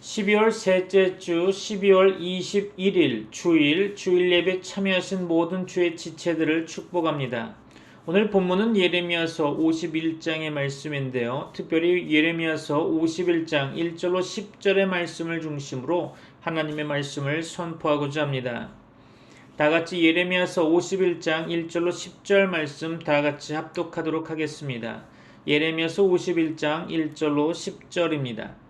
12월 셋째 주 12월 21일 주일 예배 참여하신 모든 주의 지체들을 축복합니다. 오늘 본문은 예레미야서 51장의 말씀인데요. 특별히 예레미야서 51장 1절로 10절의 말씀을 중심으로 하나님의 말씀을 선포하고자 합니다. 다같이 예레미야서 51장 1절로 10절 말씀 다같이 합독하도록 하겠습니다. 예레미야서 51장 1절로 10절입니다.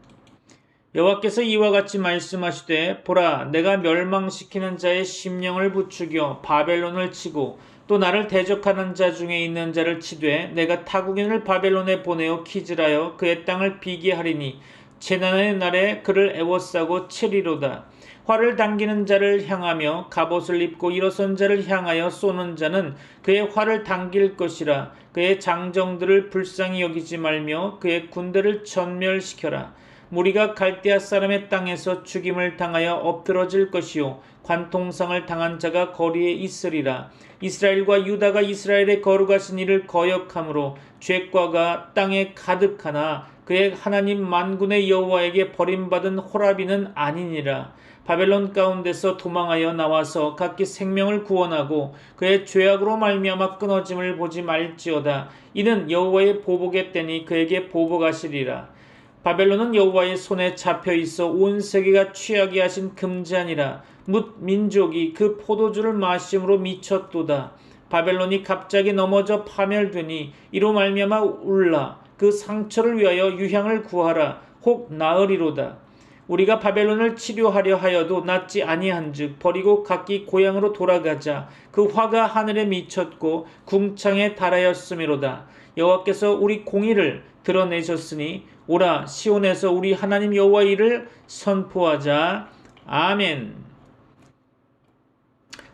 여호와께서 이와 같이 말씀하시되 보라 내가 멸망시키는 자의 심령을 부추겨 바벨론을 치고 또 나를 대적하는 자 중에 있는 자를 치되 내가 타국인을 바벨론에 보내어 키질하여 그의 땅을 비게 하리니 재난의 날에 그를 애워싸고 치리로다. 활을 당기는 자를 향하며 갑옷을 입고 일어선 자를 향하여 쏘는 자는 그의 활을 당길 것이라. 그의 장정들을 불쌍히 여기지 말며 그의 군대를 전멸시켜라. 무리가 갈대아 사람의 땅에서 죽임을 당하여 엎드러질 것이요 관통상을 당한 자가 거리에 있으리라. 이스라엘과 유다가 이스라엘의 거룩하신 이를 거역함으로 죄과가 땅에 가득하나 그의 하나님 만군의 여호와에게 버림받은 호라비는 아니니라. 바벨론 가운데서 도망하여 나와서 각기 생명을 구원하고 그의 죄악으로 말미암아 끊어짐을 보지 말지어다. 이는 여호와의 보복의 때니 그에게 보복하시리라. 바벨론은 여호와의 손에 잡혀 있어 온 세계가 취하게 하신 금잔이라. 뭇 민족이 그 포도주를 마심으로 미쳤도다. 바벨론이 갑자기 넘어져 파멸되니 이로 말미암아 울라. 그 상처를 위하여 유향을 구하라. 혹 나으리로다. 우리가 바벨론을 치료하려 하여도 낫지 아니한즉 버리고 각기 고향으로 돌아가자. 그 화가 하늘에 미쳤고 궁창에 달하였음이로다. 여호와께서 우리 공의를 드러내셨으니 오라 시온에서 우리 하나님 여호와의 일을 선포하자. 아멘.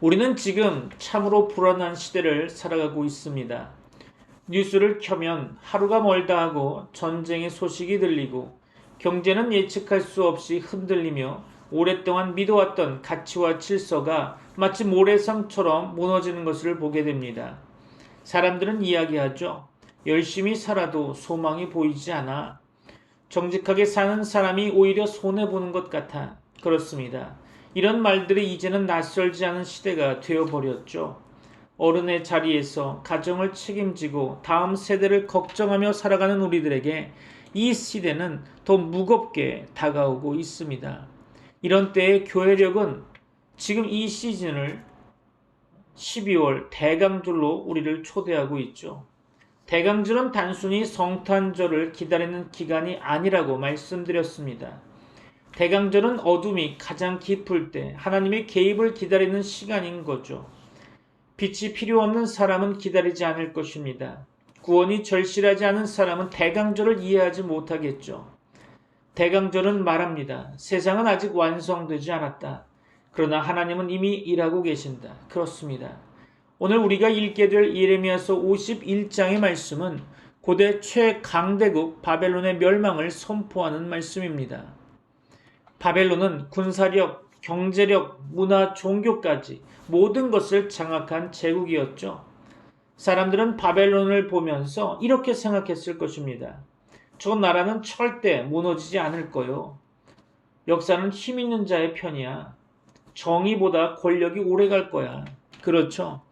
우리는 지금 참으로 불안한 시대를 살아가고 있습니다. 뉴스를 켜면 하루가 멀다 하고 전쟁의 소식이 들리고 경제는 예측할 수 없이 흔들리며 오랫동안 믿어왔던 가치와 질서가 마치 모래성처럼 무너지는 것을 보게 됩니다. 사람들은 이야기하죠. 열심히 살아도 소망이 보이지 않아. 정직하게 사는 사람이 오히려 손해보는 것 같아. 그렇습니다. 이런 말들이 이제는 낯설지 않은 시대가 되어버렸죠. 어른의 자리에서 가정을 책임지고 다음 세대를 걱정하며 살아가는 우리들에게 이 시대는 더 무겁게 다가오고 있습니다. 이런 때의 교회력은 지금 이 시즌을 12월 대강절로 우리를 초대하고 있죠. 대강절은 단순히 성탄절을 기다리는 기간이 아니라고 말씀드렸습니다. 대강절은 어둠이 가장 깊을 때 하나님의 개입을 기다리는 시간인 거죠. 빛이 필요 없는 사람은 기다리지 않을 것입니다. 구원이 절실하지 않은 사람은 대강절을 이해하지 못하겠죠. 대강절은 말합니다. 세상은 아직 완성되지 않았다. 그러나 하나님은 이미 일하고 계신다. 그렇습니다. 오늘 우리가 읽게 될 예레미야서 51장의 말씀은 고대 최강대국 바벨론의 멸망을 선포하는 말씀입니다. 바벨론은 군사력, 경제력, 문화, 종교까지 모든 것을 장악한 제국이었죠. 사람들은 바벨론을 보면서 이렇게 생각했을 것입니다. 저 나라는 절대 무너지지 않을 거요. 역사는 힘 있는 자의 편이야. 정의보다 권력이 오래 갈 거야. 그렇죠.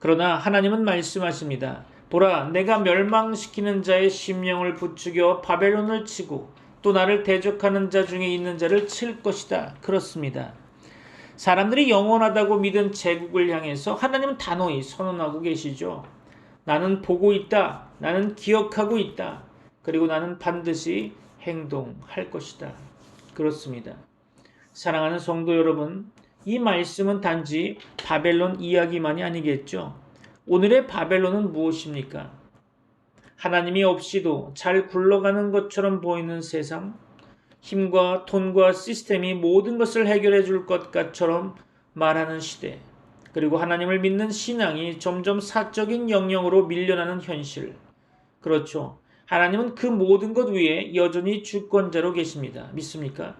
그러나 하나님은 말씀하십니다. 보라, 내가 멸망시키는 자의 심령을 부추겨 바벨론을 치고 또 나를 대적하는 자 중에 있는 자를 칠 것이다. 그렇습니다. 사람들이 영원하다고 믿은 제국을 향해서 하나님은 단호히 선언하고 계시죠. 나는 보고 있다. 나는 기억하고 있다. 그리고 나는 반드시 행동할 것이다. 그렇습니다. 사랑하는 성도 여러분, 이 말씀은 단지 바벨론 이야기만이 아니겠죠. 오늘의 바벨론은 무엇입니까? 하나님이 없이도 잘 굴러가는 것처럼 보이는 세상, 힘과 돈과 시스템이 모든 것을 해결해 줄 것처럼 말하는 시대, 그리고 하나님을 믿는 신앙이 점점 사적인 영역으로 밀려나는 현실. 그렇죠. 하나님은 그 모든 것 위에 여전히 주권자로 계십니다. 믿습니까?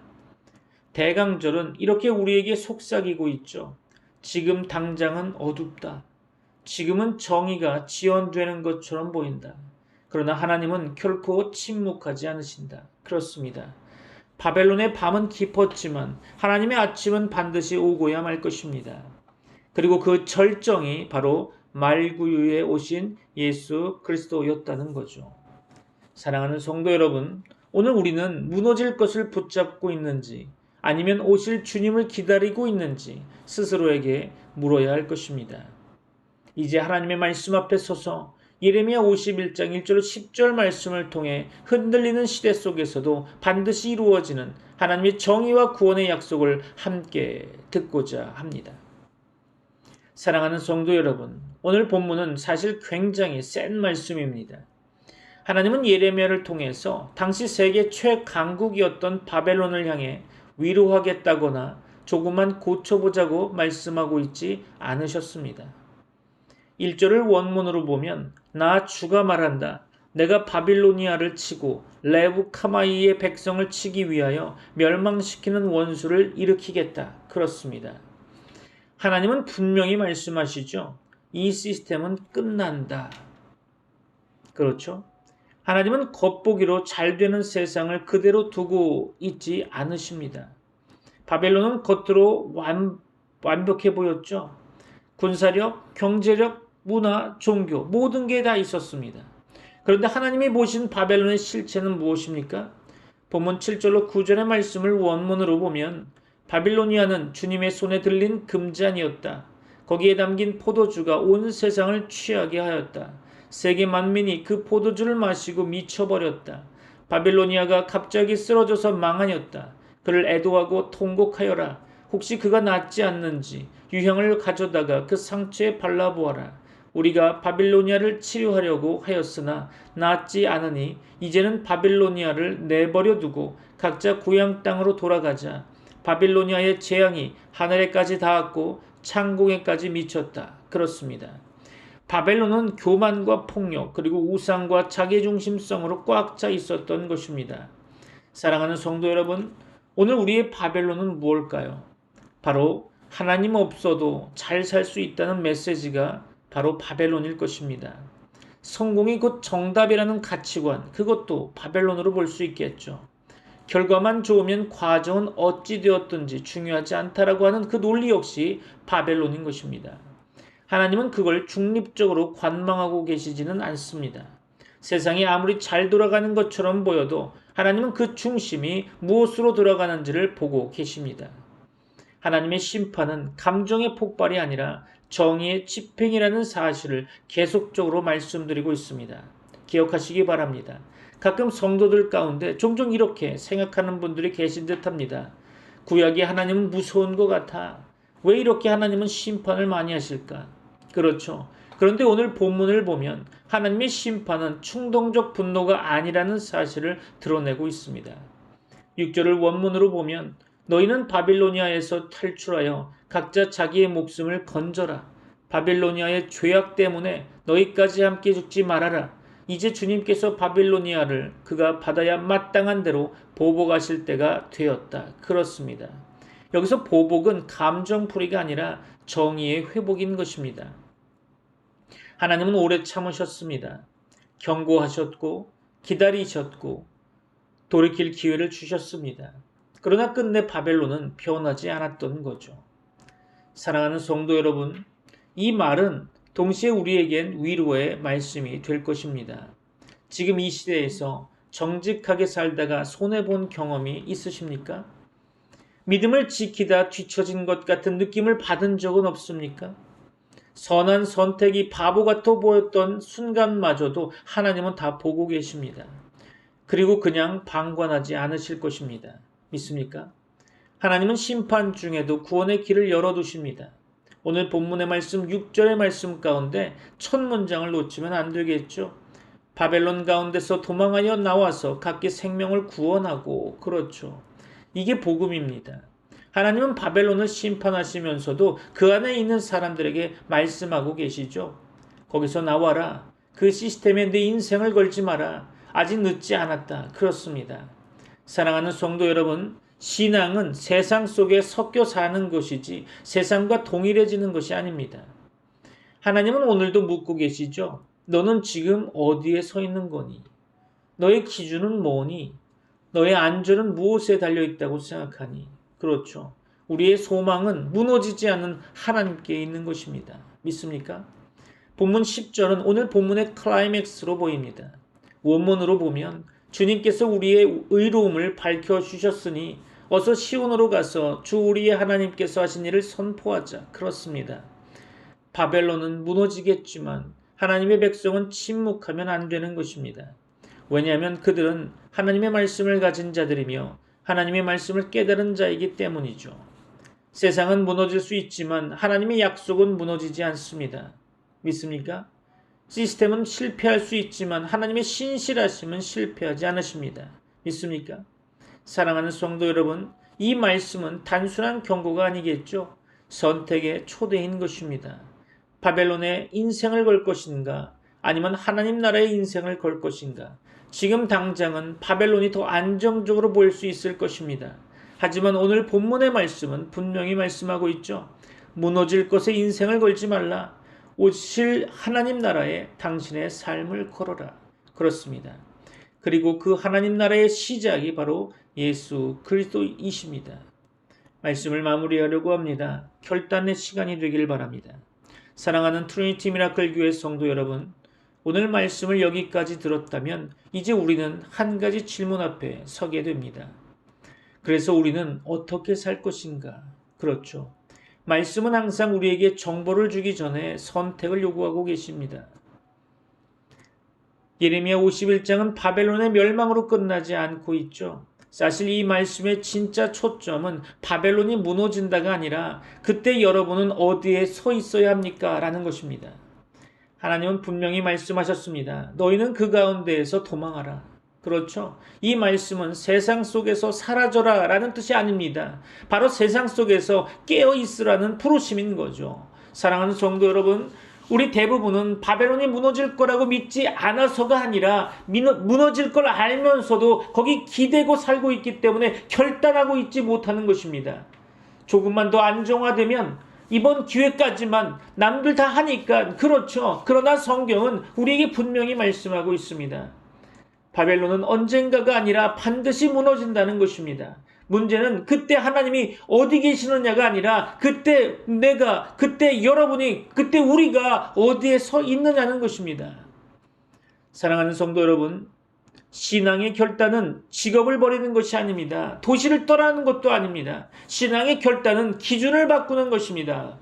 대강절은 이렇게 우리에게 속삭이고 있죠. 지금 당장은 어둡다. 지금은 정의가 지연되는 것처럼 보인다. 그러나 하나님은 결코 침묵하지 않으신다. 그렇습니다. 바벨론의 밤은 깊었지만 하나님의 아침은 반드시 오고야 말 것입니다. 그리고 그 절정이 바로 말구유에 오신 예수 그리스도였다는 거죠. 사랑하는 성도 여러분, 오늘 우리는 무너질 것을 붙잡고 있는지 아니면 오실 주님을 기다리고 있는지 스스로에게 물어야 할 것입니다. 이제 하나님의 말씀 앞에 서서 예레미야 51장 1절 10절 말씀을 통해 흔들리는 시대 속에서도 반드시 이루어지는 하나님의 정의와 구원의 약속을 함께 듣고자 합니다. 사랑하는 성도 여러분, 오늘 본문은 사실 굉장히 센 말씀입니다. 하나님은 예레미야를 통해서 당시 세계 최강국이었던 바벨론을 향해 위로하겠다거나 조금만 고쳐보자고 말씀하고 있지 않으셨습니다. 1절을 원문으로 보면 나 주가 말한다. 내가 바빌로니아를 치고 레부카마이의 백성을 치기 위하여 멸망시키는 원수를 일으키겠다. 그렇습니다. 하나님은 분명히 말씀하시죠. 이 시스템은 끝난다. 그렇죠? 하나님은 겉보기로 잘 되는 세상을 그대로 두고 있지 않으십니다. 바벨론은 겉으로 완벽해 보였죠. 군사력, 경제력, 문화, 종교 모든 게 다 있었습니다. 그런데 하나님이 보신 바벨론의 실체는 무엇입니까? 본문 7절로 9절의 말씀을 원문으로 보면 바빌로니아는 주님의 손에 들린 금잔이었다. 거기에 담긴 포도주가 온 세상을 취하게 하였다. 세계 만민이 그 포도주를 마시고 미쳐버렸다. 바빌로니아가 갑자기 쓰러져서 망하였다. 그를 애도하고 통곡하여라. 혹시 그가 낫지 않는지 유향을 가져다가 그 상처에 발라보아라. 우리가 바빌로니아를 치료하려고 하였으나 낫지 않으니 이제는 바빌로니아를 내버려 두고 각자 고향 땅으로 돌아가자. 바빌로니아의 재앙이 하늘에까지 닿았고 창공에까지 미쳤다. 그렇습니다. 바벨론은 교만과 폭력 그리고 우상과 자기중심성으로 꽉 차 있었던 것입니다. 사랑하는 성도 여러분, 오늘 우리의 바벨론은 무엇일까요? 바로 하나님 없어도 잘 살 수 있다는 메시지가 바로 바벨론일 것입니다. 성공이 곧 정답이라는 가치관, 그것도 바벨론으로 볼 수 있겠죠. 결과만 좋으면 과정은 어찌 되었든지 중요하지 않다라고 하는 그 논리 역시 바벨론인 것입니다. 하나님은 그걸 중립적으로 관망하고 계시지는 않습니다. 세상이 아무리 잘 돌아가는 것처럼 보여도 하나님은 그 중심이 무엇으로 돌아가는지를 보고 계십니다. 하나님의 심판은 감정의 폭발이 아니라 정의의 집행이라는 사실을 계속적으로 말씀드리고 있습니다. 기억하시기 바랍니다. 가끔 성도들 가운데 종종 이렇게 생각하는 분들이 계신 듯합니다. 구약의 하나님은 무서운 것 같아. 왜 이렇게 하나님은 심판을 많이 하실까? 그렇죠. 그런데 오늘 본문을 보면 하나님의 심판은 충동적 분노가 아니라는 사실을 드러내고 있습니다. 6절을 원문으로 보면 너희는 바빌로니아에서 탈출하여 각자 자기의 목숨을 건져라. 바빌로니아의 죄악 때문에 너희까지 함께 죽지 말아라. 이제 주님께서 바빌로니아를 그가 받아야 마땅한 대로 보복하실 때가 되었다. 그렇습니다. 여기서 보복은 감정풀이가 아니라 정의의 회복인 것입니다. 하나님은 오래 참으셨습니다. 경고하셨고 기다리셨고 돌이킬 기회를 주셨습니다. 그러나 끝내 바벨론은 변하지 않았던 거죠. 사랑하는 성도 여러분, 이 말은 동시에 우리에겐 위로의 말씀이 될 것입니다. 지금 이 시대에서 정직하게 살다가 손해본 경험이 있으십니까? 믿음을 지키다 뒤처진 것 같은 느낌을 받은 적은 없습니까? 선한 선택이 바보 같아 보였던 순간마저도 하나님은 다 보고 계십니다. 그리고 그냥 방관하지 않으실 것입니다. 믿습니까? 하나님은 심판 중에도 구원의 길을 열어두십니다. 오늘 본문의 말씀 6절의 말씀 가운데 첫 문장을 놓치면 안 되겠죠. 바벨론 가운데서 도망하여 나와서 각기 생명을 구원하고, 그렇죠. 이게 복음입니다. 하나님은 바벨론을 심판하시면서도 그 안에 있는 사람들에게 말씀하고 계시죠. 거기서 나와라. 그 시스템에 내 인생을 걸지 마라. 아직 늦지 않았다. 그렇습니다. 사랑하는 성도 여러분, 신앙은 세상 속에 섞여 사는 것이지 세상과 동일해지는 것이 아닙니다. 하나님은 오늘도 묻고 계시죠. 너는 지금 어디에 서 있는 거니? 너의 기준은 뭐니? 너의 안전은 무엇에 달려있다고 생각하니? 그렇죠. 우리의 소망은 무너지지 않는 하나님께 있는 것입니다. 믿습니까? 본문 10절은 오늘 본문의 클라이맥스로 보입니다. 원문으로 보면 주님께서 우리의 의로움을 밝혀주셨으니 어서 시온으로 가서 주 우리의 하나님께서 하신 일을 선포하자. 그렇습니다. 바벨론은 무너지겠지만 하나님의 백성은 침묵하면 안 되는 것입니다. 왜냐하면 그들은 하나님의 말씀을 가진 자들이며 하나님의 말씀을 깨달은 자이기 때문이죠. 세상은 무너질 수 있지만 하나님의 약속은 무너지지 않습니다. 믿습니까? 시스템은 실패할 수 있지만 하나님의 신실하심은 실패하지 않으십니다. 믿습니까? 사랑하는 성도 여러분, 이 말씀은 단순한 경고가 아니겠죠. 선택의 초대인 것입니다. 바벨론의 인생을 걸 것인가? 아니면 하나님 나라의 인생을 걸 것인가? 지금 당장은 바벨론이 더 안정적으로 보일 수 있을 것입니다. 하지만 오늘 본문의 말씀은 분명히 말씀하고 있죠. 무너질 것에 인생을 걸지 말라. 오실 하나님 나라에 당신의 삶을 걸어라. 그렇습니다. 그리고 그 하나님 나라의 시작이 바로 예수 그리스도이십니다. 말씀을 마무리하려고 합니다. 결단의 시간이 되길 바랍니다. 사랑하는 트리니티 미라클 교회 성도 여러분, 오늘 말씀을 여기까지 들었다면 이제 우리는 한 가지 질문 앞에 서게 됩니다. 그래서 우리는 어떻게 살 것인가? 그렇죠. 말씀은 항상 우리에게 정보를 주기 전에 선택을 요구하고 계십니다. 예레미야 51장은 바벨론의 멸망으로 끝나지 않고 있죠. 사실 이 말씀의 진짜 초점은 바벨론이 무너진다가 아니라 그때 여러분은 어디에 서 있어야 합니까? 라는 것입니다. 하나님은 분명히 말씀하셨습니다. 너희는 그 가운데에서 도망하라. 그렇죠. 이 말씀은 세상 속에서 사라져라 라는 뜻이 아닙니다. 바로 세상 속에서 깨어 있으라는 부르심인 거죠. 사랑하는 성도 여러분, 우리 대부분은 바벨론이 무너질 거라고 믿지 않아서가 아니라 무너질 걸 알면서도 거기 기대고 살고 있기 때문에 결단하고 있지 못하는 것입니다. 조금만 더 안정화되면 이번 기회까지만 남들 다 하니까 그렇죠. 그러나 성경은 우리에게 분명히 말씀하고 있습니다. 바벨론은 언젠가가 아니라 반드시 무너진다는 것입니다. 문제는 그때 하나님이 어디 계시느냐가 아니라 그때 내가, 그때 여러분이, 그때 우리가 어디에 서 있느냐는 것입니다. 사랑하는 성도 여러분, 신앙의 결단은 직업을 버리는 것이 아닙니다. 도시를 떠나는 것도 아닙니다. 신앙의 결단은 기준을 바꾸는 것입니다.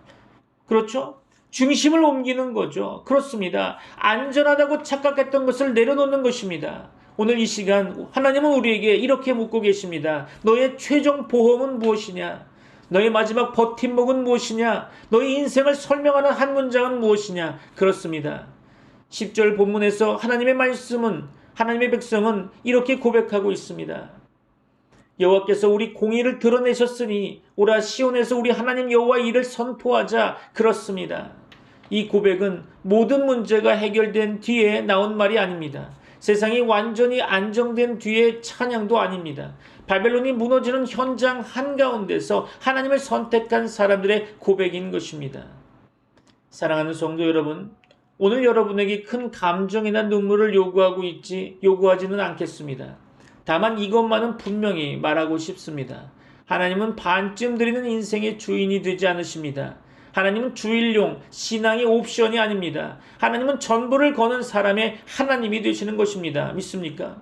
그렇죠? 중심을 옮기는 거죠. 그렇습니다. 안전하다고 착각했던 것을 내려놓는 것입니다. 오늘 이 시간 하나님은 우리에게 이렇게 묻고 계십니다. 너의 최종 보험은 무엇이냐? 너의 마지막 버팀목은 무엇이냐? 너의 인생을 설명하는 한 문장은 무엇이냐? 그렇습니다. 10절 본문에서 하나님의 말씀은, 하나님의 백성은 이렇게 고백하고 있습니다. 여호와께서 우리 공의를 드러내셨으니 오라 시온에서 우리 하나님 여호와의 일을 선포하자. 그렇습니다. 이 고백은 모든 문제가 해결된 뒤에 나온 말이 아닙니다. 세상이 완전히 안정된 뒤의 찬양도 아닙니다. 바벨론이 무너지는 현장 한가운데서 하나님을 선택한 사람들의 고백인 것입니다. 사랑하는 성도 여러분, 오늘 여러분에게 큰 감정이나 눈물을 요구하지는 않겠습니다. 다만 이것만은 분명히 말하고 싶습니다. 하나님은 반쯤 드리는 인생의 주인이 되지 않으십니다. 하나님은 주일용, 신앙의 옵션이 아닙니다. 하나님은 전부를 거는 사람의 하나님이 되시는 것입니다. 믿습니까?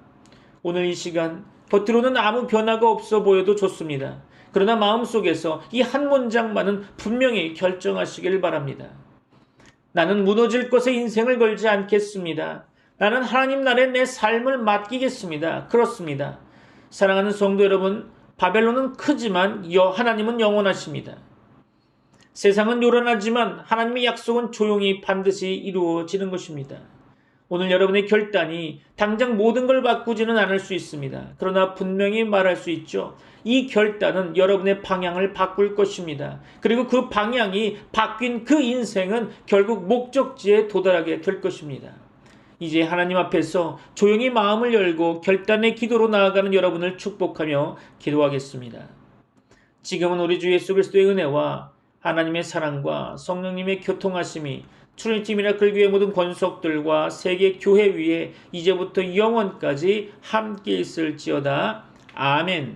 오늘 이 시간 겉으로는 아무 변화가 없어 보여도 좋습니다. 그러나 마음속에서 이 한 문장만은 분명히 결정하시길 바랍니다. 나는 무너질 것에 인생을 걸지 않겠습니다. 나는 하나님 나라에 내 삶을 맡기겠습니다. 그렇습니다. 사랑하는 성도 여러분, 바벨론은 크지만 하나님은 영원하십니다. 세상은 요란하지만 하나님의 약속은 조용히 반드시 이루어지는 것입니다. 오늘 여러분의 결단이 당장 모든 걸 바꾸지는 않을 수 있습니다. 그러나 분명히 말할 수 있죠. 이 결단은 여러분의 방향을 바꿀 것입니다. 그리고 그 방향이 바뀐 그 인생은 결국 목적지에 도달하게 될 것입니다. 이제 하나님 앞에서 조용히 마음을 열고 결단의 기도로 나아가는 여러분을 축복하며 기도하겠습니다. 지금은 우리 주 예수 그리스도의 은혜와 하나님의 사랑과 성령님의 교통하심이 트리니티 미라클 교회 모든 권속들과 세계 교회 위에 이제부터 영원까지 함께 있을지어다. 아멘.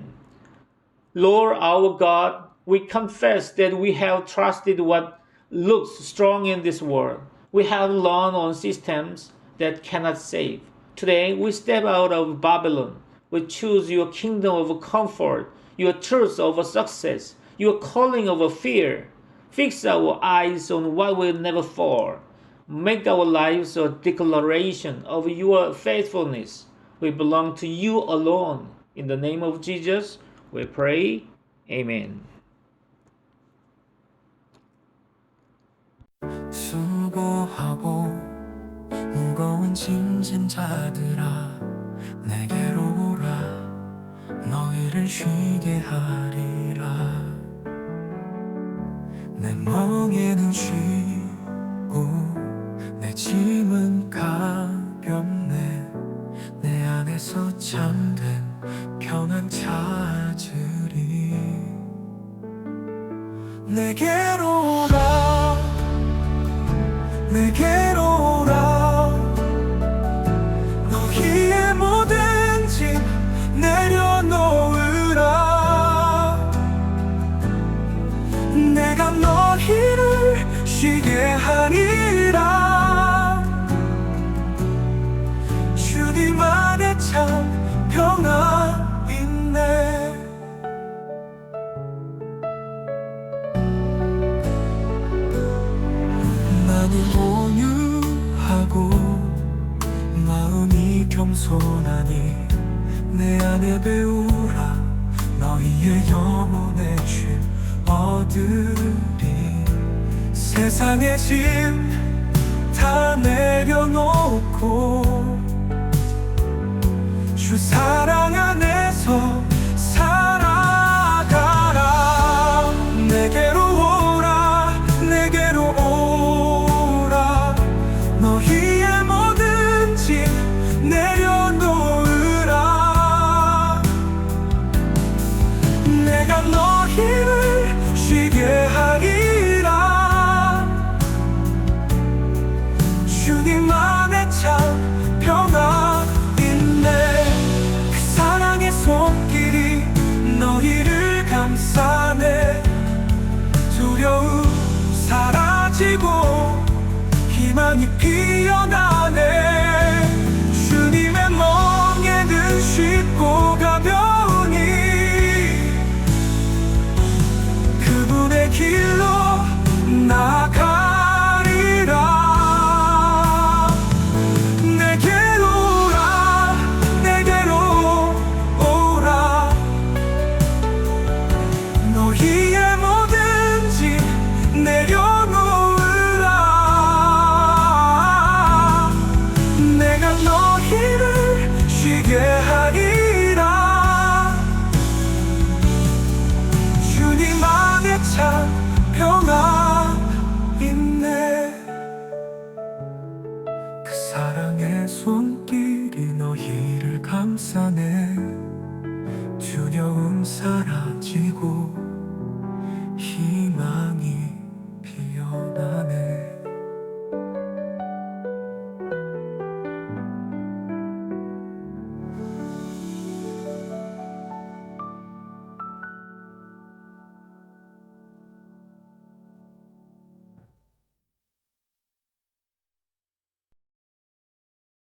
Lord our God, we confess that we have trusted what looks strong in this world. We have leaned on systems that cannot save. Today, we step out of Babylon. We choose your kingdom of comfort, your truth of success, your calling of fear. Fix our eyes on what will never fall. Make our lives a declaration of your faithfulness. We belong to you alone. In the name of Jesus, we pray. Amen. 수고하고 무거운 짐진 자들아 내게로 오라 너희를 쉬게 하리라 내 멍에는 쉬고 내 짐은 가볍네 내 안에서 참된 평안 찾으리 내게로 오라 내게로 오라 너희의 모든 짐 내려놓으라 내가 너희를 쉬게 하리라 주님 안에 참 평안 있네 많이 온유하고 마음이 겸손하니 내 안에 배우라 너희의 영혼의 쉼 얻으리 세상의 짐 다 내려놓고 주 사랑 안에서 살아가라 내게로 오라 내게로 오라 너희의 모든 짐 내려놓으라 내가 너희를 쉬게 하리라 주님 안에 참 평안 있네 그 사랑의 손길이 너희를 감싸네 두려움 사라지고 희망이 피어나네 주님의 멍에는 쉽고 가벼우니 그분의 길로 나가리라 내게로 오라 내게로 오라 너희의 모든 짐 내려놓으라 내가 너희를 쉬게 하리라 주님 안에 참 평안 있네 그 사랑의 손길이 너희를 감싸네 두려움 사라지고